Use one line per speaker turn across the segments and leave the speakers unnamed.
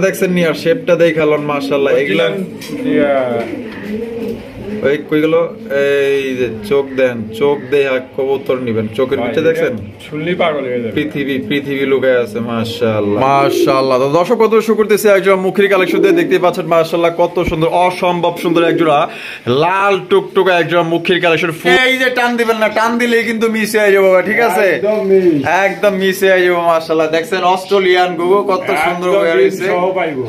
দেখছেন নি আর শেপটা দেখালন মাশাআল্লাহ এগুলা ওই কইগুলো এই যে চোখ দেন চোখ দেয়া কবুতর নিবেন চোখের ভিতরে দেখছেন
শুনলি পাগল হয়ে যাবে
পৃথিবী লুকায় আছে মাশাআল্লাহ তো দর্শক কত শুরু করতেছে একজন মুখের কালেকশন দিয়ে দেখতে পাচ্ছেন মাশাআল্লাহ কত সুন্দর অসম্ভব সুন্দর একজোড়া লাল টুকটুকা একজোড়া মুখের কালেকশন এই যে টান দিবেন না টান দিলেই কিন্তু মিস হয়ে যাবে ঠিক আছে একদম মিস হয়ে যাবে মাশাআল্লাহ দেখছেন অস্ট্রেলিয়ান গুগো কত সুন্দর হয়ে রয়েছে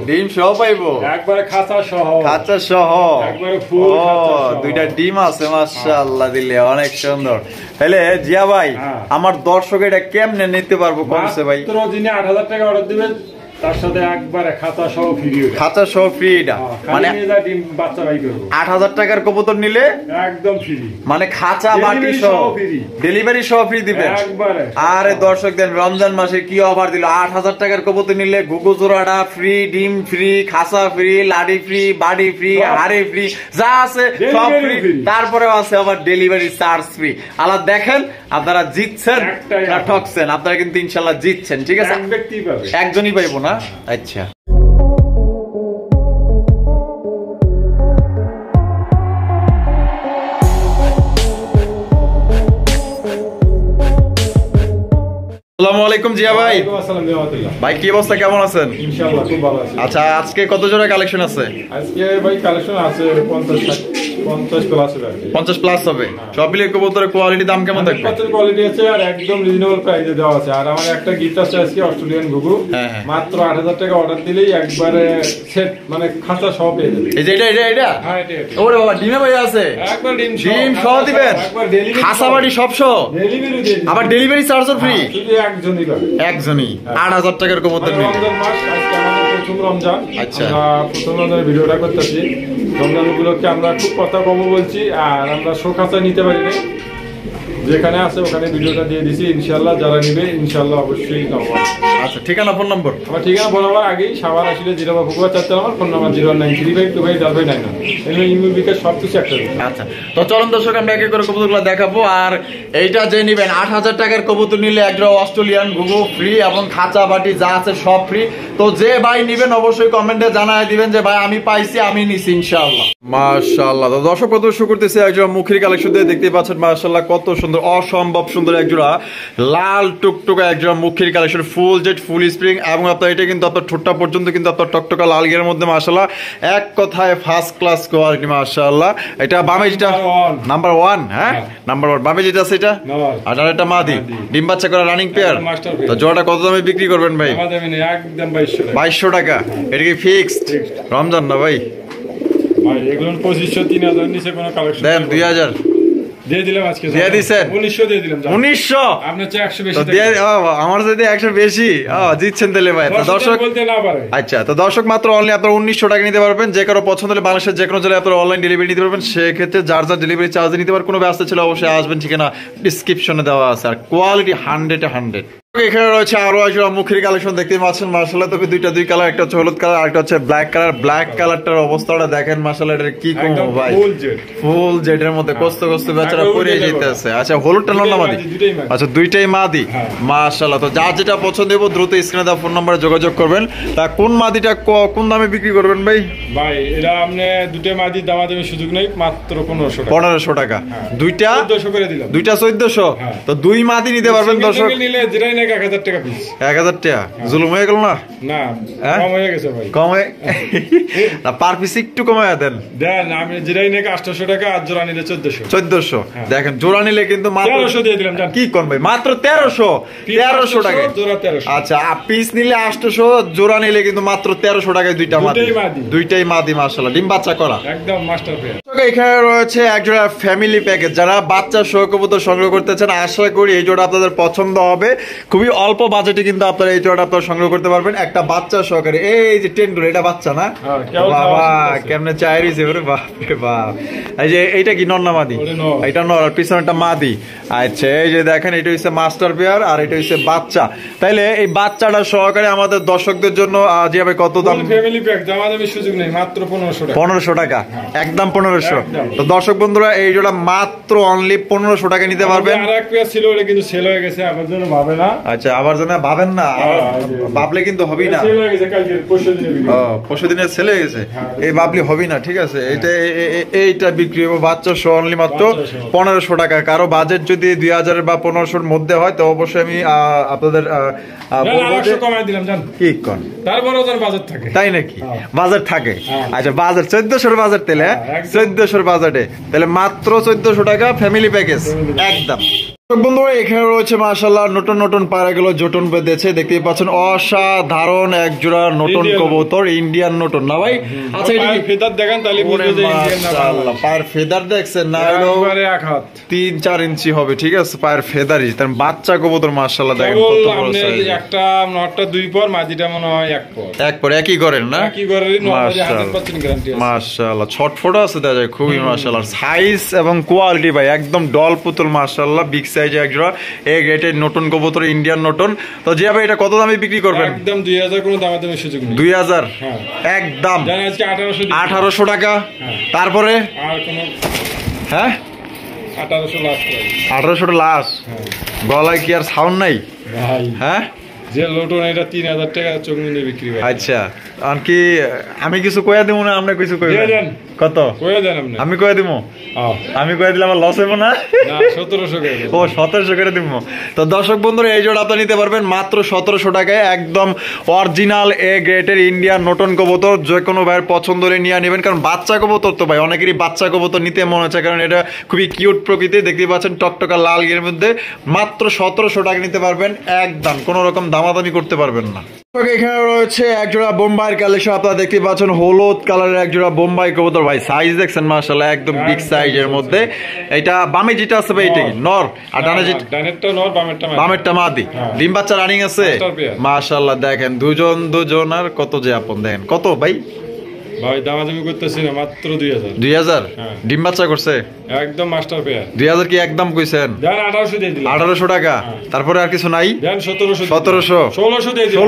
ডিম সহ পাইবো একবারে খাঁচা সহ একবারে ফুল দুইটা ডিম আছে মাশাআল্লাহ দিলে অনেক সুন্দর তাহলে জিয়া ভাই আমার দর্শক এটা কেমনে নিতে পারবো কমছে ভাই
মাত্র দিনে ৮০০০ টাকা অর্ডার দিবেন তার সাথে একবারে খাঁচা সহ ফ্রি এটা মানে ডিম বাচ্চা বাই করব ৮০০০
টাকার কবুতর নিলে
একদম ফ্রি
মানে খাঁচা বাটি সহ ডেলিভারি সহ ফ্রি দিবেন
একবারে
আরে দর্শক দেন রমজান মাসে কি অফার দিল ৮০০০ টাকার কবুতর নিলে গুগু জোড়াটা ফ্রি ডিম ফ্রি খাঁচা ফ্রি লাডি ফ্রি বাডি ফ্রি হাড়ি ফ্রি যা আছে সব ফ্রি তারপরেও আছে আবার ডেলিভারি চার্জ ফ্রি আলা দেখেন আপনারা জিতছেন না ঠকছেন আপনারা কিন্তু ইনশাআল্লাহ জিতছেন ঠিক আছে
এক ব্যক্তি পাবে
একজনই পাইবো না আচ্ছা আসসালামু আলাইকুম জিয়া ভাই ভাই কি অবস্থা কেমন আছেন
ইনশাআল্লাহ খুব ভালো আছি
আচ্ছা আজকে কত জোড়া কালেকশন আছে
আজকে ভাই কালেকশন আছে 50 প্লাস হবে
50 প্লাস হবে সবগুলো কবুতরের কোয়ালিটি দাম কেমন থাকবে
কত কোয়ালিটি আছে আর একদম রিজনেবল প্রাইসে দেওয়া আছে আর আমার একটা গিফট আছে আজকে অস্ট্রেলিয়ান গুগু মাত্র ৮০০০ টাকা অর্ডার দিলেই একবারে সেট মানে খাঁচা সহ পেয়ে যাবে
এই যে এটা
হ্যাঁ এটা
ওরে বাবা ডিমে ভাই আছে
একবার ডিম
সহ দিবেন একবার ডেলিভারি খাসা বাড়ি সব সহ
ডেলিভারি দিয়ে
আবার ডেলিভারি চার্জও ফ্রি
শুধু একজনই পাবে
একজনই ৮০০০ টাকার কবুতর নিবে
রমজান মাস আজকে আমাদের প্রথম রমজান আচ্ছা আমরা প্রথম রমজানের ভিডিওটা করতেছি রমজান উপলক্ষে আমরা খুব কথা কম বলছি আর আমরা শোখাচা নিতে পারি না যেখানে আছে ওখানে ভিডিওটা দিয়ে দিছি ইনশাআল্লাহ যারা নিবে ইনশাআল্লাহ অবশ্যই নাও
আচ্ছা ঠিকানা ফোন নম্বর
আমার ঠিকানা বলাবার আগেই সাভার আসলে জিরো বা ফুকুয়া চাচ্ছেন আমার ফোন নাম্বার 093522599 এমনি ইমেল বিকাশ সব কিছু একটা
আচ্ছা তো চলুন দর্শক আমরা এক এক করে কবুতরগুলো দেখাবো আর এইটা যে নেবেন ৮০০০ টাকার কবুতর নিলে একটা অস্ট্রেলিয়ান গুগু ফ্রি এবং খাঁচা বাটি যা আছে সব ফ্রি তো যে ভাই নেবেন অবশ্যই কমেন্টে জানায় দিবেন যে ভাই আমি পাইছি আমি নিছি ইনশাআল্লাহ মাশাআল্লাহ তো দর্শক কত শুরু করতেছে একজন মুখের কালেকশন দিয়ে দেখতে পাচ্ছেন মাশাআল্লাহ কত সুন্দর অসম্ভব সুন্দর একজোড়া লাল টুকটুকা একজোড়া মুখের কালেকশন ফুল জেট ফুল স্প্রিং এবং আপনার এটা কিন্তু আপনার ঠোঁটটা পর্যন্ত কিন্তু আপনার টকটকা লাল গিয়ার মধ্যে মাশাআল্লাহ এক কথায় ফার্স্ট ক্লাস কোয়ালিটি মাশাআল্লাহ এটা বামে যেটা নাম্বার 1 হ্যাঁ নাম্বার 1 বামে যেটা আছে এটা আর এটা মাদি ডিম বাচ্চা করা রানিং পেয়ার তো জোড়াটা কত দামে বিক্রি করবেন ভাই
একদম 2200
টাকা এটা কি ফিক্সড রমজান না ভাই
ভাই এগুলো 2500 3000 নিচে কোনো কালেকশন
দেন 2000
দিয়ে দিলাম আজকে
দিয়ে দিবেন
1900 দিয়ে দিলাম
1900
আপনি চেয়ে 100 বেশি
দিয়ে আমার যদি 100 বেশি জিতছেন তাহলে ভাই তো দর্শক
বলতে না পারে
আচ্ছা তো দর্শক মাত্র অনলি আপনারা 1900 টাকা নিতে পারবেন যে কারো পছন্দ হলে বাংলাদেশের যে কোনো জেলায় আপনারা অনলাইন ডেলিভারি নিতে পারবেন সেই ক্ষেত্রে যার যার ডেলিভারি চার্জ নিতে পারবেন কোনো ব্যবস্থা ছিল অবশ্যই আসবেন ঠিকানা ডেসক্রিপশনে দেওয়া আছে আর কোয়ালিটি 100 এখানে রয়েছে আরো একজন মুখের কালেকশন দেখতে পাচ্ছেন মাশাআল্লাহ তবে দুই কালার একটা হচ্ছে হলুদ কালার আর একটা হচ্ছে ব্ল্যাক কালারটার অবস্থাটা দেখেন মাশাআল্লাহ এটা কি কম ভাই ফুল জেটের মধ্যে কষ্ট বেচারা পড়ে যাইতেছে আচ্ছা হলুদটা না মাদি আচ্ছা দুইটাই মাদি মাশাআল্লাহ তো যা যেটা পছন্দ হবে দ্রুত স্ক্রিনে দেওয়া ফোন নম্বরে যোগাযোগ করবেন তা কোন মাদিটা কোন দামে বিক্রি করবেন ভাই
এটা আপনি দুটো মাদি দামাদামি সুযোগ নেই মাত্র 1500
টাকা দুইটা
1400 করে দিলাম
দুইটা 1400 তো দুই মাদি নিতে পারবেন দর্শক
নিলে যেটাই নাকি 1000 টাকা পিস।
1000 টাকা জুলুম হয়ে গেল না?
না,
হ্যাঁ?
কম হয়ে গেছে ভাই।
কমে না, পার পিস একটু কমায় দেন।
দেন, আমি যেটাই নাকি 800 টাকা, আর জোড়া নিলে 1400।
1400 দেখেন, জোড়া নিলে কিন্তু মাত্র
1300 দিয়ে দিলাম জান।
কি কোন ভাই, মাত্র 1300 টাকা
জোড়া 1300।
আচ্ছা, পিস নিলে 800, জোড়া নিলে কিন্তু মাত্র 1300 টাকায় দুইটা মাদি। দুইটাই মাদি মাশাআল্লাহ, ডিম বাচ্চা করা,
একদম মাস্টার পেয়ার।
এখানে রয়েছে একজোড়া ফ্যামিলি প্যাকেজ। যারা বাচ্চা সহ কবুতর সংগ্রহ করতেছেন, আশা করি এই জোড়া আপনাদের পছন্দ হবে। খুবই অল্প বাজেটে কিন্তু আপনারা এই জোড়াটা আপনারা সংগ্রহ করতে পারবেন, একটা বাচ্চা সহকারে। এই যে টেন্ডুর, এটা বাচ্চা না? বাবা কেমনে চাইরিছে ওরে, বাপ রে বাপ। এই যে এইটা কি নর না মাদি? এটা নর, আর পিছনেরটা মাদি। আচ্ছা, এই যে দেখেন, এটা হচ্ছে মাস্টার পেয়ার আর এটা হচ্ছে বাচ্চা। তাইলে এই বাচ্চাটা সহকারে আমাদের দর্শকদের জন্য যে ভাই কত দাম?
ফ্যামিলি প্যাক, দামাদামি সুযোগ নেই, মাত্র 1500 টাকা।
1500 টাকা, একদম 1500। তো দর্শক বন্ধুরা, এই জোড়া মাত্র অনলি 1500 টাকা নিতে পারবেন।
আরেক পেয়ার ছিল, ওটা কিন্তু সেল হয়ে গেছে, আবার জন্য ভাবে না।
আচ্ছা, আবার জন্য ভাবেন না, ভাবলে কিন্তু হবেই না।
সেল হয়ে গেছে কালকে,
পরশু দিনের সেল হয়ে গেছে, এই ভাবলে হবেই না। ঠিক আছে, এইটা বিক্রি হবে বাচ্চা সহ অনলি মাত্র 1500 টাকা। কারো বাজেট যদি 2000 বা 1500-র মধ্যে হয়, তো অবশ্যই আমি আপনাদের
কমাই দিলাম জান।
কি কোন,
তারপরেও যেন বাজেট থাকে।
তাই নাকি? বাজার থাকে? আচ্ছা, বাজার 1400-র বাজার, তাহলে 1400-র বাজারে তাহলে মাত্র 1400 টাকা ফ্যামিলি প্যাকেজ একদম। বন্ধুরা, এখানে রয়েছে মাশাআল্লাহ নতুন নতুন পায়রাগুলো জোটন বেঁধেছে, দেখতেই পাচ্ছেন। অসাধারণ এক জোড়া নতুন কবুতর, ইন্ডিয়ান নতুন না ভাই? আচ্ছা, এটা
ফেদার দেখেন তাহলে বুঝবেন যে ইন্ডিয়ান না।
মাশাআল্লাহ, পায়ের ফেদার দেখছেন না?
একবারে এক হাত
3-4 ইঞ্চি হবে। ঠিক আছে, পায়ের ফেদারই। তার বাচ্চা কবুতর মাশাআল্লাহ দেখেন কত বড় সাইজ।
একটা নটটা 2 পর, মাদিটা মনে হয় 1 পর।
এক পর একই করেন না?
একই করেন,
মাশাআল্লাহ
100% গ্যারান্টি আছে।
মাশাআল্লাহ, ছটফট আছে দাদা, খুবই মাশাআল্লাহ। সাইজ এবং কোয়ালিটি ভাই একদম ডল পুতুল মাশাআল্লাহ, বিগ সাইজে এক জোড়া এই গ্রেটের নতুন কবুতর, ইন্ডিয়ান নতুন। তো জি ভাই, এটা কত দামে বিক্রি করবেন?
একদম 2000, কোনো দামাদামি সুযোগ নেই।
2000
হ্যাঁ,
একদম।
জানেন আজকে
1800 টাকা। তারপরে
আর কোনো,
হ্যাঁ
1800 লাস্ট।
1800 লাস্ট। গলায় কি আর সাউন্ড নাই
ভাই?
হ্যাঁ,
যে লোটন এটা 3000 টাকা চোখ মিলে বিক্রি হয়।
আচ্ছা, আর কি আমি কিছু কইয়া দিব না? আপনি কিছু কইবেন? কত
কইয়া দেন আপনি?
আমি কইয়া দিব? আমি কইয়া দিলে আমার লস হইব না?
1700 করে।
ও 1700 করে দিব। তো দর্শক বন্ধুরা, এই জোড়া আপনি নিতে পারবেন মাত্র 1700 টাকায়, একদম অরিজিনাল এ গ্রেটের ইন্ডিয়ান নতুন কবুতর। যে কোনো ভাইয়ের পছন্দ হলে নিয়ে নেবেন, কারণ বাচ্চা কবুতর তো ভাই অনেকেরই বাচ্চা কবুতর নিতে মনে হচ্ছে, কারণ এটা খুবই কিউট প্রকৃতি। দেখতে পাচ্ছেন টকটকা লাল গের মধ্যে, মাত্র 1700 টাকা নিতে পারবেন একদম, কোনো রকম দামাদামি করতে পারবেন না। এখানে রয়েছে একজোড়া বোম্বাই কালেকশন, আপনারা দেখতে পাচ্ছেন হলুদ কালারের একজোড়া বোম্বাই কবুতর। ভাই সাইজ দেখছেন মাশাআল্লাহ, একদম বিগ সাইজের মধ্যে। এটা বামে যেটা আছে ভাই, এটা কি নর? আর ডানে যেটা,
ডানেরটা নর,
বামেরটা মাদি। ডিম বাচ্চা রানিং আছে মাশাআল্লাহ। দেখেন দুজন আর কত যে আপন, দেখেন কত ভাই।
ভাই দামাদামি করতেছি না, মাত্র 2000।
2000 ডিম বাচ্চা করছে
একদম মাস্টার পেয়ার।
2000 কি একদম কইছেন?
দেন 1800 দিয়ে দিলাম।
1800 টাকা। তারপরে আর কিছু নাই?
দেন 1700।
1600
দিয়ে দিলাম।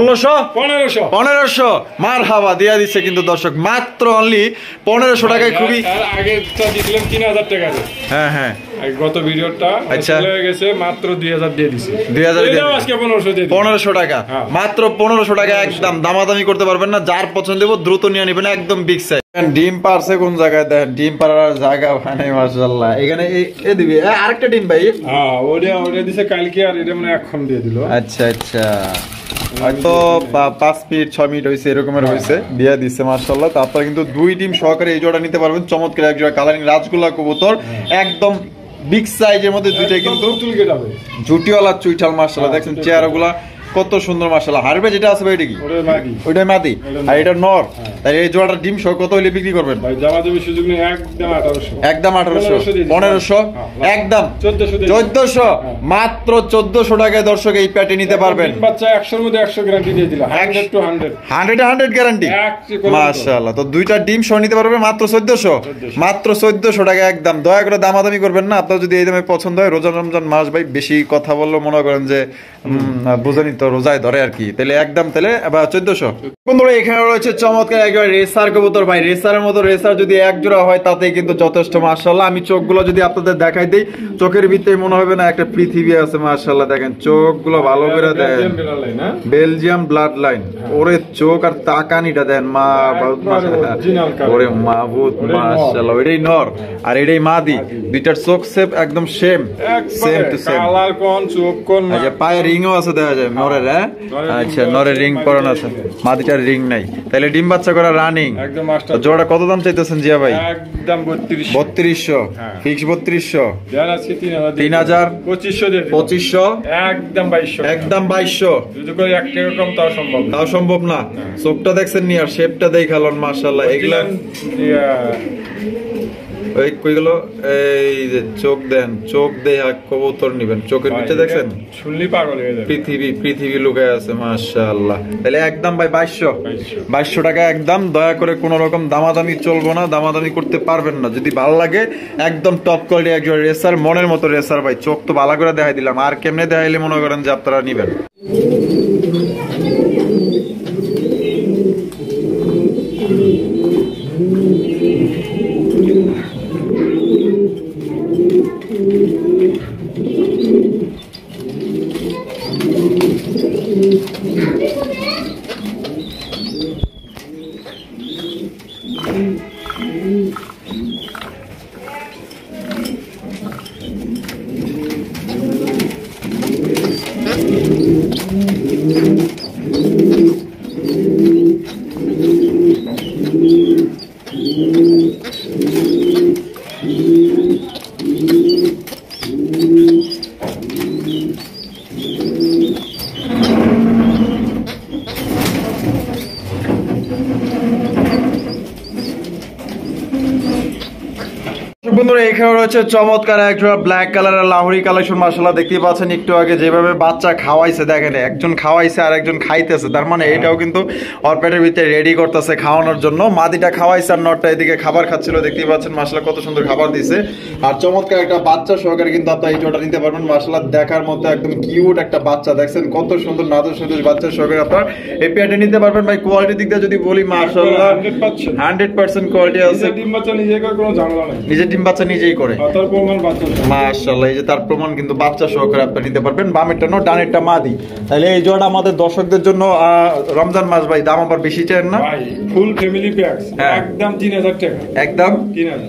1500 মারহাবা দিয়া দিচ্ছে কিন্তু দর্শক, মাত্র অনলি 1500 টাকায়। খুবই
আগেরটা দিলাম 3000 টাকা।
হ্যাঁ হ্যাঁ,
গত ভিডিওটা চলে গেছে, মাত্র 2000 দিয়ে দিছি।
2000
দিয়ে আজকে 1500 দিয়ে দিই।
1500 টাকা, মাত্র 1500 টাকা একদম। দামাদামি করতে পারবেন না, যার পছন্দ হবে দ্রুত নিয়ে নেবেন, একদম বিগ সাইজ। ডিম পারছে কোন জায়গায় দেখেন, ডিম পারার জায়গা মানে মাশাআল্লাহ। এখানে এই দিবি আরেকটা ডিম ভাই।
হ্যাঁ, ওটা দিছে কালকে, আর এটা মানে এখন দিয়ে দিল।
আচ্ছা আচ্ছা, হয়তো 5 মিনিট 6 মিনিট হয়েছে, এরকমের হয়েছে, দিয়ে দিচ্ছে মাশাআল্লাহ। তো আপনারা কিন্তু 2 ডিম সহকারে এই জোড়া নিতে পারবেন। চমৎকার এক জোড়া কালারিং রাজগোল্লা কবুতর, একদম বিগ সাইজের মধ্যে। দুইটাই কিন্তু জুটিওয়ালা চুইঠাল মাশাআল্লাহ। দেখছেন চেহারাগুলা কত সুন্দর মাশাআল্লাহ। হারবে যেটা আছে ভাই, এটা কি? ওইটাই মাদি, আর এটা নর। তাই এই জোড়াটা ডিম সহ কত হইলে বিক্রি করবেন?
ভাই দামাদামি সুযোগ নেই, একদম 1800।
একদম 1800, 1500, একদম 1400, মাত্র 1400 টাকায় দর্শক এই প্যাটে নিতে পারবেন।
বাচ্চা 100 এর মধ্যে 100 গ্যারান্টি দিয়ে দিলাম। 100 to
100 গ্যারান্টি মাশাআল্লাহ। তো দুইটা ডিম সহ নিতে পারবেন মাত্র 1400, মাত্র 1400 টাকা একদম। দয়া করে দামাদামি করবেন না। আপনার যদি এই দামে পছন্দ হয়, রোজা রমজান মাস ভাই, বেশি কথা বললে মনে করেন যে বুঝেনি তো, তো রোজায় ধরে আর কি, তাহলে একদম তাহলে 1400। বন্ধুরা এখানে রয়েছে চমৎকার একবার রেসার কবুতর ভাই, রেসারের মতো রেসার যদি এক জোড়া হয় তাতেই কিন্তু যথেষ্ট মাশাআল্লাহ। আমি চোখগুলো যদি আপনাদের দেখাই দিই, চোখের ভিতরে মনে হবে না একটা পৃথিবী আছে মাশাআল্লাহ। দেখেন চোখগুলো ভালো করে দেখেন, বেলজিয়াম ব্লাড লাইন, ওরে চোখ আর তাকানিটা দেন মা, ওরে মাহবুব মাশাআল্লাহ। এটাই নর আর এটাই মাদি, দুইটার চোখ শেপ একদম সেম টু সেম,
কালার কোন চোখ কোন।
আচ্ছা পায়ে রিংও আছে দেখা যায় নরের, হ্যাঁ আচ্ছা নরের রিং পরানো আছে, মাদিটার রিং নাই। তাহলে ডিম বাচ্চা করা রানিং
একদম মাস্টার।
জোড়া কত দাম চাইতেছেন জিয়া ভাই?
একদম
3200 ফিক্স 3200,
যার আছে
3000
2500 দিয়ে
2500
একদম 2200,
একদম 2200।
যদি করে 1 টাকা কম তাও সম্ভব না,
তাও সম্ভব না। চোখটা দেখছেন নি আর শেপটা দেখালেন মাশাআল্লাহ। এগুলা ওই কইগুলো এই যে চোখ দেন, চোখ দেয়া কবুতর নিবেন, চোখের ভিতরে দেখছেন
শুনলি পাগল হয়ে যাবে,
পৃথিবী লুকায় আছে মাশাআল্লাহ। তাহলে একদম ভাই 2200 টাকা একদম। দয়া করে কোনো রকম দামাদামি চলবো না, দামাদামি করতে পারবেন না। যদি ভালো লাগে একদম টপ কোয়ালিটি একজন রেসার, মনের মতো রেসার ভাই। চোখ তো ভালো করে দেখাই দিলাম, আর কেমনে দেখাইলে মনে করেন যে আপনারা নিবেন। বন্ধুরা এখানে রয়েছে চমৎকার একটা ব্ল্যাক কালারের লাহোরি কালেকশন মাশাআল্লাহ। দেখতে পাচ্ছেন একটু আগে যেভাবে বাচ্চা খাওয়াইছে, দেখেন একজন খাওয়াইছে আর একজন খাইতেছে, তার মানে এটাও কিন্তু ওর পেটের ভিতরে রেডি করতেছে খাওয়ানোর জন্য। মাদিটা খাওয়াইছে আর নটটা এদিকে খাবার খাচ্ছিল, দেখতেই পাচ্ছেন মাশাআল্লাহ কত সুন্দর খাবার দিছে। আর চমৎকার একটা বাচ্চা সহকারে কিন্তু আপনারা এই জোড়াটা নিতে পারবেন মাশাআল্লাহ। দেখার মতো একদম কিউট একটা বাচ্চা, দেখছেন কত সুন্দর নাদুস নাদুস বাচ্চা সহকারে আপনারা এই পেটে নিতে পারবেন ভাই। কোয়ালিটি দিক দিয়ে যদি বলি মাশাআল্লাহ 100% কোয়ালিটি আছে।
ডিম বাচ্চা নিজে করে কোনো ঝামেলা নাই,
নিজে ডিম বাচ্চা নিজেই করে
তার প্রমাণ বাচ্চা
মাশাআল্লাহ। এই যে তার প্রমাণ কিন্তু বাচ্চা সহকারে আপনি নিতে পারবেন। বামেরটা নো, ডানেরটা মাদি। তাহলে এই জোড়া আমাদের দর্শকদের জন্য রমজান মাস ভাই, দাম আবার বেশি চান না
ভাই? ফুল ফ্যামিলি প্যাকস একদম 3000 টাকা, একদম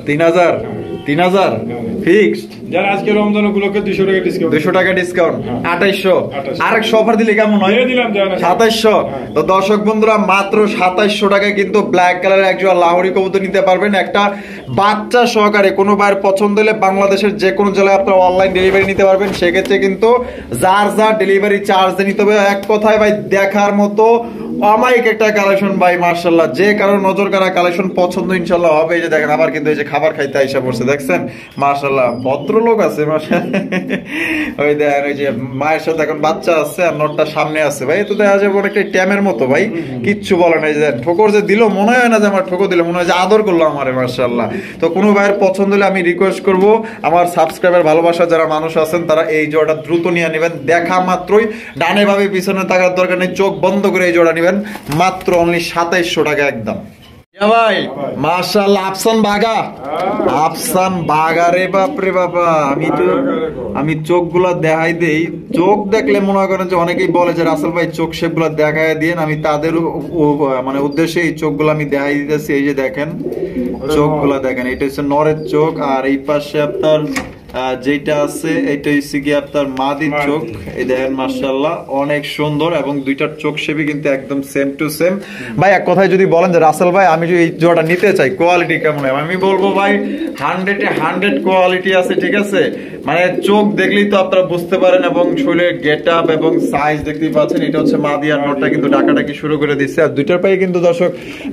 3000 ফিক্সড।
যারা আজকে রমজান উপলক্ষে 200 টাকা ডিসকাউন্ট
2800 আরেকশো অফার দিলে কেমন হয়?
দিলাম
2700। তো দর্শক বন্ধুরা মাত্র 2700 টাকায় কিন্তু ব্ল্যাক কালারের একজোড়া লাহোরি কবুতর নিতে পারবেন একটা বাচ্চা সহকারে। কোনো ভাইয়ের পছন্দ হলে বাংলাদেশের যে কোনো জেলায় আপনারা অনলাইন ডেলিভারি নিতে পারবেন। সেক্ষেত্রে কিন্তু যার ডেলিভারি চার্জ দিয়ে নিতে হবে। এক কথায় ভাই দেখার মতো অমায়িক একটা কালেকশন ভাই মাশাআল্লাহ। যে কারো নজর কারা কালেকশন পছন্দ ইনশাআল্লাহ হবে। এই যে দেখেন আবার কিন্তু এই যে খাবার খাইতে আইসা পড়ছে, দেখছেন মাশাআল্লাহ ভদ্রলোক আছে মাশাআল্লাহ। ওই দেখেন ওই যে মায়ের সাথে এখন বাচ্চা আছে আর নটটা সামনে আছে ভাই। তো দেখা যাবে অনেকটা ট্যামের মতো ভাই, কিচ্ছু বলে না। যে ঠোকর যে দিল মনে হয় না যে আমার ঠোকর দিল, মনে হয় যে আদর করলো আমারে মাশাআল্লাহ। তো কোনো ভাইয়ের পছন্দ হলে আমি রিকোয়েস্ট করব আমার সাবস্ক্রাইবার ভালোবাসা যারা মানুষ আছেন তারা এই জোড়াটা দ্রুত নিয়ে নেবেন। দেখা মাত্রই ডানে ভাবে পিছনে তাকার দরকার নেই, চোখ বন্ধ করে এই জোড়া নেবেন মাত্র অনলি 2700 টাকা একদম। ভাই মাশাআল্লাহ আফসান বাগা রে বাপরে বাবা। আমি চোখগুলা দেখাই দেই, চোখ দেখলে মনে করেন যে অনেকেই বলে যে রাসেল ভাই চোখ শেপ গুলা দেখাই দিয়েন। আমি তাদের মানে উদ্দেশ্যে এই চোখগুলো আমি দেখাই দিতেছি। এই যে দেখেন চোখগুলা দেখেন, এটা হচ্ছে নরের চোখ আর এই পাশে আপনার যেটা আছে এটা হচ্ছে কি আপনার মাদির চোখ। এই দেখেন মাশাআল্লাহ অনেক সুন্দর এবং দুইটার চোখ শেপই কিন্তু একদম সেম টু সেম। ভাই এক কথায় যদি বলেন যে রাসেল ভাই আমি যদি এই জোড়াটা নিতে চাই কোয়ালিটি কেমন হয়, আমি বলবো ভাই 100-এ 100 কোয়ালিটি আছে, ঠিক আছে। মানে চোখ দেখলেই তো আপনারা বুঝতে পারেন এবং শরীরের গেট আপ এবং সাইজ দেখতেই পাচ্ছেন। এটা হচ্ছে মাদি আর নটটা কিন্তু ডাকাডাকি শুরু করে দিচ্ছে। আর দুইটার পায়ে কিন্তু দর্শক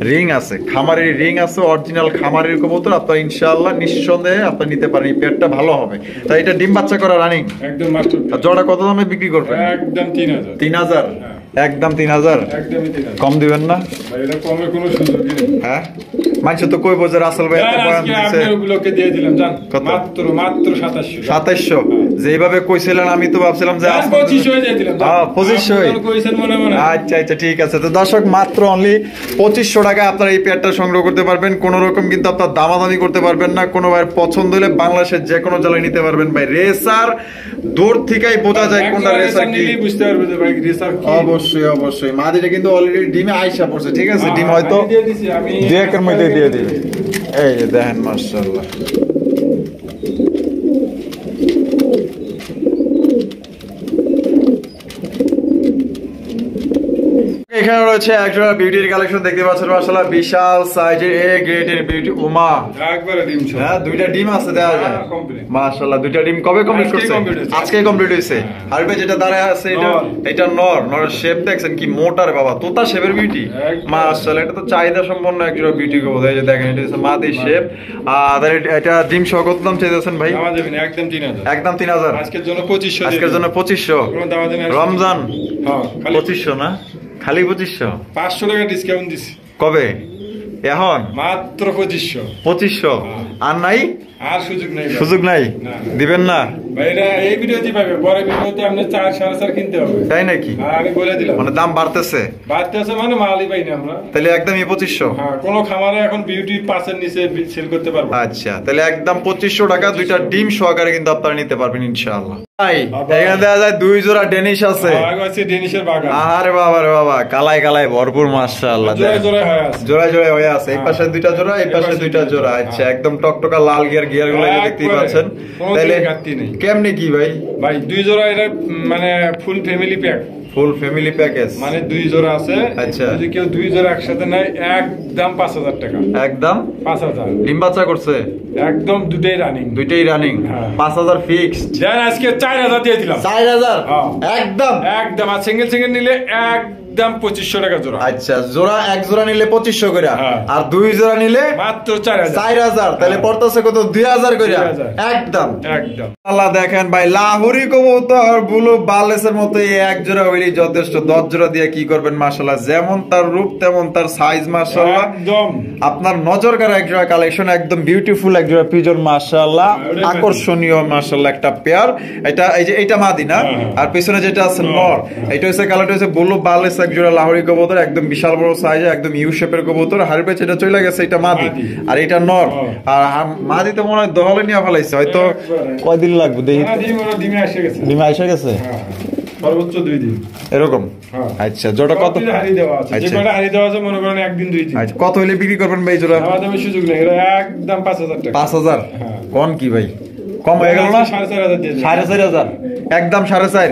রিং আছে, খামারের রিং আছে, অরিজিনাল খামারের কবুতর। আপনারা ইনশাআল্লাহ নিঃসন্দেহে আপনারা নিতে পারেন, এই পেয়ারটা ভালো হবে। তাই এটা ডিম বাচ্চা করা রানিং
একদম মাস্টার।
জোড়া কত দামে বিক্রি করবেন?
একদম 3000।
একদম 3000।
একদমই 3000।
কম দিবেন না
ভাই এটা কমে কোনো সুযোগই নেই।
হ্যাঁ মানুষ তো কই বোঝে রাসেল ভাই এত বয়ান
আজকে
দিছে।
আপনি ওগুলোকে দিয়ে দিলাম জান
কত?
মাত্র 2700।
2700 যেভাবে কইছিলেন আমি তো ভাবছিলাম যে
2500 হয়ে দিয়ে দিলাম।
হ্যাঁ 2500
আপনি কইছেন মনে মনে।
আচ্ছা আচ্ছা ঠিক আছে। তো দর্শক মাত্র অনলি 2500 টাকা আপনারা এই পেয়ারটা সংগ্রহ করতে পারবেন। কোন রকম কিন্তু আপনার দামাদামি করতে পারবেন না। কোনো ভাই পছন্দ হলে বাংলাদেশের যে কোনো জেলায় নিতে পারবেন ভাই। রেসার দূর থেকেই বোঝা যায় কোনটা রেসার কি
বুঝতে পারবে যে ভাই রেসার কি।
অবশ্যই অবশ্যই মাদিটা কিন্তু অলরেডি ডিমে আইসা পড়ছে ঠিক আছে। ডিম হয়তো
দিয়ে দিছি আমি
দুই একের মধ্যে দিয়ে দিবে। এই যে দেখেন মাশাআল্লাহ এখানে রয়েছে একটা বিউটির কালেকশন দেখতে পাচ্ছেন মাশাআল্লাহ বিশাল সাইজের এ গ্রেডের বিউটি উমা।
একবারে ডিম সহ।
হ্যাঁ দুইটা ডিম আছে দেওয়া যায়
কমপ্লিট।
মাশাআল্লাহ দুইটা ডিম কবে কমপ্লিট করছে? আজকে কমপ্লিট হইছে। আর ভাই যেটা দাঁড়ায় আছে এটা নরের শেপ দেখছেন কি মোটা রে বাবা তোতা শেপের বিউটি মাশাআল্লাহ। এটা তো চাহিদা সম্পন্ন একজোড়া বিউটি কো বোধহয় যে দেখেন এটা হচ্ছে মাদি শেপ। আর এটা ডিম সহ কত দাম চাইতেছেন ভাই?
দাম দেবেন একদম 3000।
একদম 3000
আজকের জন্য 2500।
আজকের জন্য 2500
কোনো দাম দেবেন
রমজান।
হ্যাঁ খালি
2500 না খালি 2500
500 টাকা ডিসকাউন্ট দিছি।
কবে এখন?
মাত্র
2500 আর নাই
আর সুযোগ নাই।
সুযোগ নাই
না।
দিবেন না
ভাই এটা এই ভিডিওতে পাবে পরে ভিডিওতে আপনি 4 4.5 কিনতে হবে।
তাই নাকি?
আর আমি বলে দিলাম
মানে দাম বাড়তেছে
বাড়তে আছে মানে মালই পাই না আমরা।
তাহলে একদমই 2500।
হ্যাঁ কোন খামারে এখন বিউটি 5 এর নিচে সেল করতে পারবো।
আচ্ছা তাহলে একদম 2500 টাকা দুইটা ডিম সহকারে কিন্তু আপনারা নিতে পারবেন ইনশাআল্লাহ। ভাই এখানে দেখা যায় দুই জোড়া ডেনিশ আছে।
আগে আছে ডেনিশের বাগান।
আরে বাবা রে বাবা কালাই কালাই ভরপুর মাশাআল্লাহ।
জোড়ায় জোড়ায় হয়ে আছে।
জোড়ায় জোড়ায় হয়ে আছে। এই পাশে দুইটা জোড়া এই পাশে দুইটা জোড়া। আচ্ছা একদম টকটকা লাল গিয়ার গুলো দেখতেই পাচ্ছেন। তাহলে কেমনে কি ভাই?
ভাই দুই জোড়া এটা মানে full family pack.
Full family package
মানে দুই জোড়া আছে।
আচ্ছা
যদি কেউ দুই জোড়া একসাথে নেয় একদম 5000 টাকা।
একদম
5000।
ডিম বাচ্চা করছে
একদম দুটেই রানিং।
দুইটাই রানিং। 5000 ফিক্সড।
দেন আজকে 4000 দিয়ে দিলাম।
4000
হ্যাঁ।
একদম
একদম আর সিঙ্গেল সিঙ্গেল নিলে একদম 2500 টাকা জোড়া।
আচ্ছা জোড়া এক জোড়া নিলে 2500 করে
হ্যাঁ।
আর দুই জোড়া নিলে
মাত্র 4000।
4000 তাহলে পড়তেছে কত? 2000 করে
2000
একদম
একদম।
আল্লাহ দেখেন ভাই লাহোরি কবুতর বুলু বালেসের মতো এই এক জোড়া হইলেই যথেষ্ট। 10 জোড়া দিয়ে কি করবেন মাশাআল্লাহ। যেমন তার রূপ তেমন তার সাইজ মাশাআল্লাহ।
একদম
আপনার নজর কাড়া এক জোড়া কালেকশন একদম বিউটিফুল এক জোড়া পিজন মাশাআল্লাহ। আকর্ষণীয় মাশাআল্লাহ একটা পেয়ার। এটা এই যে এটা মাদি না আর পিছনে যেটা আছে নর এটা হচ্ছে কালারটা হচ্ছে বুলু বালেস এক জোড়া লাহোরি কবুতর একদম বিশাল বড় সাইজে একদম ইউ শেপের কবুতর। হারবে যেটা চলে গেছে এটা মাদি আর এটা নর। আর মাদি তো মনে হয় দহলে নিয়ে ফেলাইছে হয়তো কয়দিন লাগবে দেখি।
ডিমে এসে গেছে।
ডিমে এসে গেছে
সর্বোচ্চ 2 দিন
এরকম। আচ্ছা জোড়া কত?
হারি দেওয়া আছে। যে কয়টা হারি দেওয়া আছে মনে করেন একদিন 2 দিন।
আচ্ছা কত হইলে বিক্রি করবেন ভাই জোড়া?
আমাদের সুযোগ নেই। এটা একদম 5000 টাকা।
5000 কোন কি ভাই কম হয়ে গেল না?
4500 দিয়ে দিন।
4500 একদম 4.5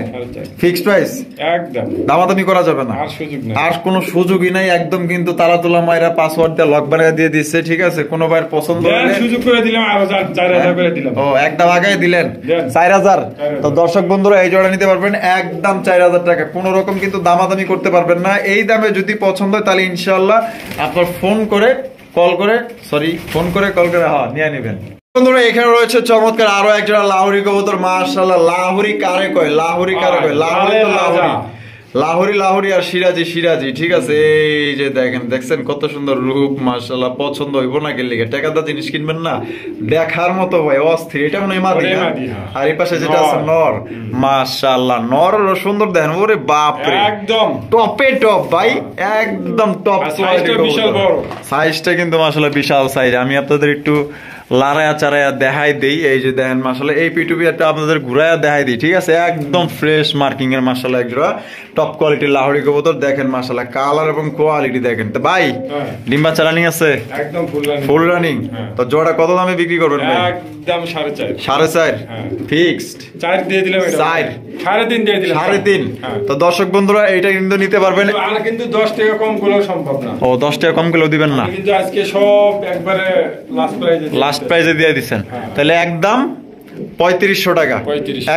ফিক্সড প্রাইস।
একদম
দামাদামি করা যাবে না।
আর সুযোগ নেই।
আর কোনো সুযোগই নাই একদম কিন্তু তালা তোলা মাইরা পাসওয়ার্ড দিয়ে লক বানিয়ে দিয়ে দিচ্ছে ঠিক আছে। কোনো ভাইয়ের পছন্দ হলে
সুযোগ করে দিলাম আরো 4000 করে দিলাম।
ও একদম আগে দিলেন 4000। তো দর্শক বন্ধুরা এই জোড়া নিতে পারবেন একদম 4000 টাকা। কোনো রকম কিন্তু দামাদামি করতে পারবেন না। এই দামে যদি পছন্দ হয় তাহলে ইনশাআল্লাহ আপনার ফোন করে কল করে হ্যাঁ নিয়ে নেবেন। বন্ধুরা এখানে রয়েছে চমৎকার আরো একজোড়া লাহোরি কবুতর মাশাআল্লাহ। লাহোরি কারে কয়? লাহোরি কারে কয়? লাহোরি তো লাহোরি আর সিরাজি ঠিক আছে। এই যে দেখছেন কত সুন্দর রূপ মাশাআল্লাহ। পছন্দ হইব না গেলে টাকাদার জিনিস কিনবেন না দেখার মতো ভাই অস্থির। এটা মনে হয় মাদি না? আর এই পাশে যেটা আছে নর মাশাআল্লাহ। নর সুন্দর দেখেন ওরে বাপ রে
একদম
টপে টপ ভাই একদম টপ।
সাইজটা বিশাল বড়।
সাইজটা কিন্তু মাশাআল্লাহ বিশাল সাইজ। আমি আপনাদের একটু লারায়া চারায়া দেখাই দেই। এই যে দেখেন মাশাআল্লাহ এই পিটুপিয়াটা আপনাদের ঘুরায়া দেখাই দিই ঠিক আছে। একদম ফ্রেশ মার্কিং এর মাশাআল্লাহ একজোড়া টপ কোয়ালিটির লাহোরি কবুতর। দেখেন মাশাআল্লাহ কালার এবং কোয়ালিটি দেখেন। তো ভাই ডিম্বা চালানি আছে
একদম
ফুল রানিং। তো জোড়া কত দামে বিক্রি করবেন ভাই?
একদম 4.5
4.5 ফিক্সড।
4 দিয়ে দিলাম। এটা 3.5 দিয়ে দিলাম।
3.5। তো দর্শক বন্ধুরা এটা কিন্তু নিতে পারবেন।
আর কিন্তু 10 টাকা কম করলেও সম্ভব না।
ও 10 টাকা কম করলেও দিবেন না?
কিন্তু আজকে সব একবারে লাস্ট
প্রাইজে দিয়ে দিচ্ছেন। তাহলে একদম 3500 টাকা।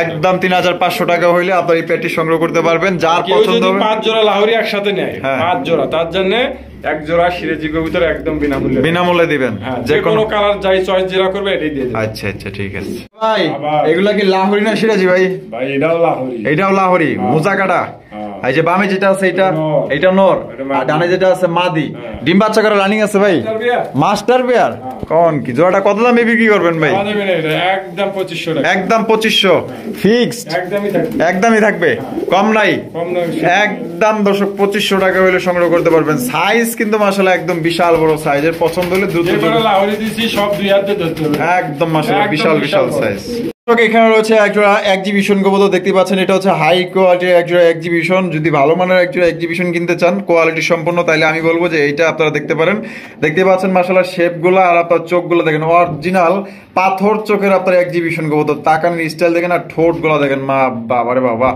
একদম 3500 টাকা হইলে আপনার এই পেটি সংগ্রহ করতে পারবেন। যার পছন্দ হবে
5 জোড়া লাহোরি একসাথে নেয় 5 জোড়া তার জন্য এক জোড়া সিরাজি কবুতর একদম বিনামূল্যে
দিবেন।
যে কোনো কালার যাই চয়েস যেটা করবে এটাই দিয়ে দেব।
আচ্ছা ঠিক আছে ভাই। এগুলা কি লাহোরি না সিরাজি ভাই?
ভাই এটাও লাহোরি।
এটাও লাহোরি মোজা কাটা। এই যে বামে যেটা আছে এটা
নর।
এটা নর,
এটা মাদি।
আর ডানে যেটা আছে মাদি।
হ্যাঁ।
ডিম বাচ্চা করা রানিং আছে ভাই,
মাস্টার বিয়ার।
Master pair. কোন কি জোড়াটা কত দামে বিক্রি করবেন ভাই?
দাম দেবেন এটা একদম 2500 টাকা।
একদম 2500 ফিক্সড,
একদমই থাকবে।
একদমই থাকবে, কম নাই।
কম দামে
একদম দর্শক 2500 টাকা হলে সংগ্রহ করতে পারবেন। সাইজ কিন্তু মাশাআল্লাহ একদম বিশাল বড় সাইজের, পছন্দ হলে দ্রুত
যে কোনো লাহোরি দিছি সব 2 হাতে ধরতে হবে।
একদম মাশাআল্লাহ
একদম
বিশাল বিশাল
বড়।
সাইজ। এখানে রয়েছে একজোড়া এক্সিবিশন কবুতর দেখতে পাচ্ছেন, এটা হচ্ছে হাই কোয়ালিটির একজোড়া এক্সিবিশন। যদি ভালো মানের একজোড়া এক্সিবিশন কিনতে চান কোয়ালিটি সম্পন্ন, তাহলে আমি বলবো যে এইটা আপনারা দেখতে পারেন। দেখতে পাচ্ছেন মাশাআল্লাহ শেপগুলো আর আপনার চোখগুলো দেখেন অরিজিনাল পাথর চোখের আপনার এক্সিবিশন কবুতর। তাকানোর স্টাইল দেখেন আর ঠোঁটগুলো দেখেন, মা বাবারে বাবা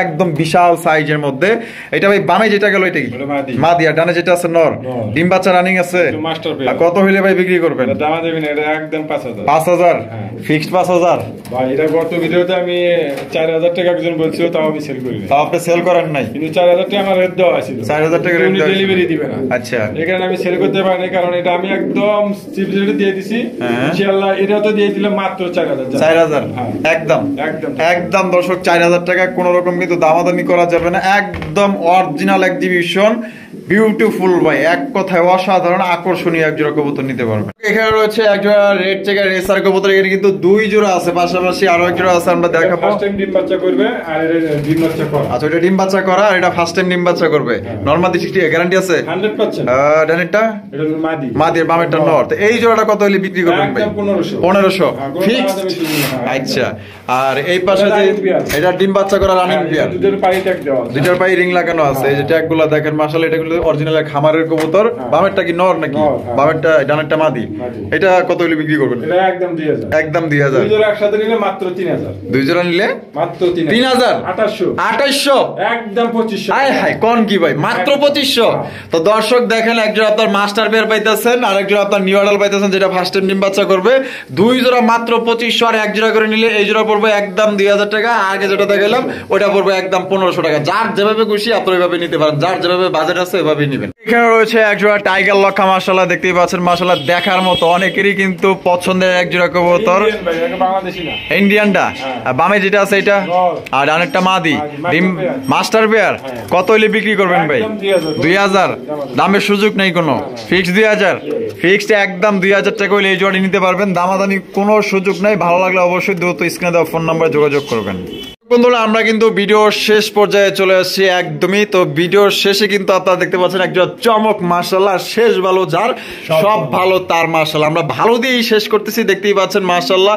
একদম বিশাল সাইজের মধ্যে। এটা ভাই বামে যেটা গেল এটা কি
ওটা মাদি।
মাদি, আর ডানে যেটা আছে নর।
নর।
ডিম বাচ্চা রানিং আছে,
একটু মাস্টার পেয়ার।
আর কত হইলে ভাই বিক্রি করবেন?
এটা দাম দেবেন এটা একদম 5000।
5000
হ্যাঁ।
ফিক্সড 5000।
ভাই এটা গত ভিডিওতে আমি 4000 টাকা একজন বলছিল, তাও আমি সেল করি না।
তাও আপনি সেল করেন নাই?
কিন্তু 4000 টাকা আমার রেট দেওয়া ছিল।
4000 টাকা
উনি ডেলিভারি দিবে না।
আচ্ছা
এখানে আমি সেল করতে পারি না, কারণ এটা আমি একদম চিপ রেটে দিয়ে দিছি।
হ্যাঁ।
ইনশাআল্লাহ এটা তো দিয়ে দিলাম মাত্র 4000।
4000
হ্যাঁ।
একদম
একদম।
একদম দর্শক 4000 টাকা কোন রকম কিন্তু দামাদামি করা যাবে না, একদম অরিজিনাল এক্সিবিশন বিউটিফুল ভাই, এক কথায় অসাধারণ আকর্ষণীয় এক জোড়া কবুতর নিতে পারবেন। এখানে রয়েছে এক জোড়া রেড চেকার রেসার কবুতর, এখানে কিন্তু 2 জোড়া আছে, পাশাপাশি আরো এক জোড়া আছে, আমরা দেখাবো।
ফার্স্ট টাইম ডিম বাচ্চা করবে আর এটা ডিম বাচ্চা করা।
আচ্ছা ওটা ডিম বাচ্চা করা আর এটা ফার্স্ট টাইম ডিম বাচ্চা করবে। নরমাল ডিস্ট্রিক্ট গ্যারান্টি আছে?
100%।
ডানেরটা
এটা মাদি।
মাদের বামেরটা নর। তো এই জোড়াটা কত হলে বিক্রি করবেন ভাই?
একদম 1500।
1500
হ্যাঁ, কোনো
ফিক্সড।
দামাদামি শুরু না। হ্যাঁ,
আচ্ছা আর এই পাশে
এটা
যে
running pair।
এটা ডিম বাচ্চা করা রানিং
হ্যাঁ,
পেয়ার,
দুধের পানি ট্যাগ দেওয়া আছে।
দুইটার পায়ে রিং লাগানো আছে। এই যে ট্যাগগুলো দেখেন মাশাআল্লাহ, এটা কিন্তু অরিজিনাল খামারের কবুতর। বামেরটা কি নর নাকি?
নর, হ্যাঁ।
বামেরটা ডানেরটা মাদি।
মাদি।
এটা কত হলে বিক্রি করবেন?
এটা একদম 2000।
একদম
দুই
2000।
জোড়া একসাথে নিলে মাত্র 3000।
দুই জোড়া নিলে
মাত্র 3000।
3000
2800।
2800
একদম 2500।
হাই হাই কোন কি ভাই, মাত্র 2500। তো দর্শক দেখেন একজন আপনার মাস্টার পেয়ার পাইতেছেন আর একজন আপনার নিউ অর্ডার পাইতেছেন, যেটা ফার্স্ট টাইম ডিম বাচ্চা করবে। 2 জোড়া মাত্র 2500, আর এক জোড়া করে নিলে এই জোড়া পড়বে একদম 2000 টাকা। আগে যেটা দেখালাম ওটা পড়বে একদম 1500 টাকা। যার যেভাবে খুশি আপনারা ওইভাবে নিতে পারেন, যার যেভাবে বাজেট আছে ওইভাবেই নেবেন। এখানে রয়েছে এক জোড়া টাইগার লক্ষা, মাশাআল্লাহ দেখতেই পাচ্ছেন, মাশাআল্লাহ দেখার মতো, অনেকেরই কিন্তু পছন্দের এক জোড়া কবুতর।
ইন্ডিয়ান ভাই, এটা বাংলাদেশি না।
ইন্ডিয়ানটা
হ্যাঁ।
আর বামে যেটা আছে এটা,
নর।
আর ডানেরটা মাদি।
মাদি,
ডিম
মাস্টার পেয়ার।
মাস্টার পেয়ার
হ্যাঁ।
কত হলে বিক্রি করবেন ভাই?
একদম 2000।
2000 দামের সুযোগ নেই কোনো, ফিক্সড 2000। ফিক্সড একদম 2000 টাকা হলে এই জোড়াটি নিতে পারবেন, দামাদামি কোনো সুযোগ নাই। ভালো লাগলে অবশ্যই দ্রুত স্ক্রিনে দেওয়া ফোন নাম্বারে যোগাযোগ করবেন। বন্ধুরা আমরা কিন্তু ভিডিওর শেষ পর্যায়ে চলে আসছি একদমই। তো ভিডিওর শেষে কিন্তু আপনারা দেখতে পাচ্ছেন একজন চমক, মাশাআল্লাহ শেষ ভালো যার সব ভালো তার, মাশাআল্লাহ আমরা ভালো দিয়েই শেষ করতেছি। দেখতেই পাচ্ছেন মাশাআল্লাহ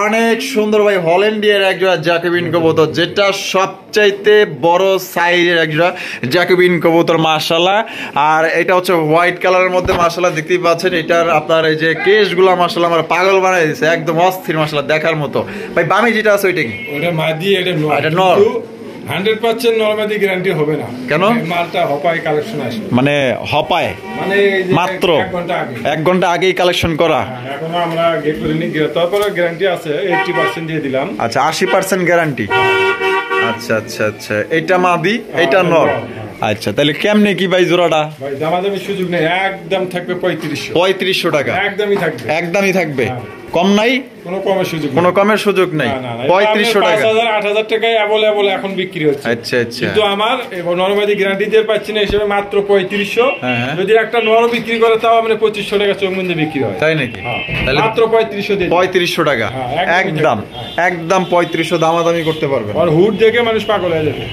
অনেক সুন্দর ভাই হল্যান্ডিয়ার একজোড়া জ্যাকোবিন কবুতর, যেটা সবচাইতে বড় সাইজের একজোড়া জ্যাকোবিন কবুতর মাশাআল্লাহ। আর এটা হচ্ছে হোয়াইট কালারের মধ্যে মাশাআল্লাহ দেখতেই পাচ্ছেন। এটার আপনার এই যে কেশগুলো মাশাআল্লাহ আমার পাগল বানাই দিয়েছে, একদম অস্থির মাশাআল্লাহ দেখার মতো। ভাই বামে যেটা আছে ওইটা কি?
ওটা মাদি, এটা নর।
এটা নর।
কিন্তু 100% নরমাদি গ্যারান্টি হবে না।
কেন?
এই মালটা হপাই কালেকশন আসে।
মানে হপায়
মানে এই যে
মাত্র
1 ঘন্টা আগে।
1 ঘন্টা আগেই কালেকশন করা।
হ্যাঁ, এখনো আমরা গেট করিনি, তারপরে গ্যারান্টি আছে 80% দিয়ে দিলাম।
আচ্ছা 80% গ্যারান্টি। আচ্ছা আচ্ছা আচ্ছা এটা মাদি এটা নর। আচ্ছা তাহলে কেমনে কি ভাই জোড়াটা?
ভাই দামাদামি সুযোগ নেই, একদম থাকবে 3500।
3500 টাকা
একদমই থাকবে।
একদমই থাকবে,
হ্যাঁ।
কম নাই,
কোনো কমের সুযোগ নেই।
কোনো কমের সুযোগ নাই।
না, না, না।
3500 টাকা।
5000 8000 টাকায় অ্যাভেলেবল এখন বিক্রি হচ্ছে।
আচ্ছা আচ্ছা
কিন্তু আমার নরমাদি গ্যারান্টি দিয়ে পাচ্ছি না হিসেবে মাত্র 3500।
হ্যাঁ।
যদি একটা নর বিক্রি করে তাও মানে 2500 টাকা চৌমুন্দে বিক্রি হয়।
তাই নাকি?
হ্যাঁ।
তাহলে
মাত্র 3500 দিয়ে
3500 টাকা
হ্যাঁ, একদমই
একদম
থাকবে।
একদম 3500 দামাদামি করতে পারবেন।
আর হুড দেখে মানুষ পাগল হয়ে যাবে।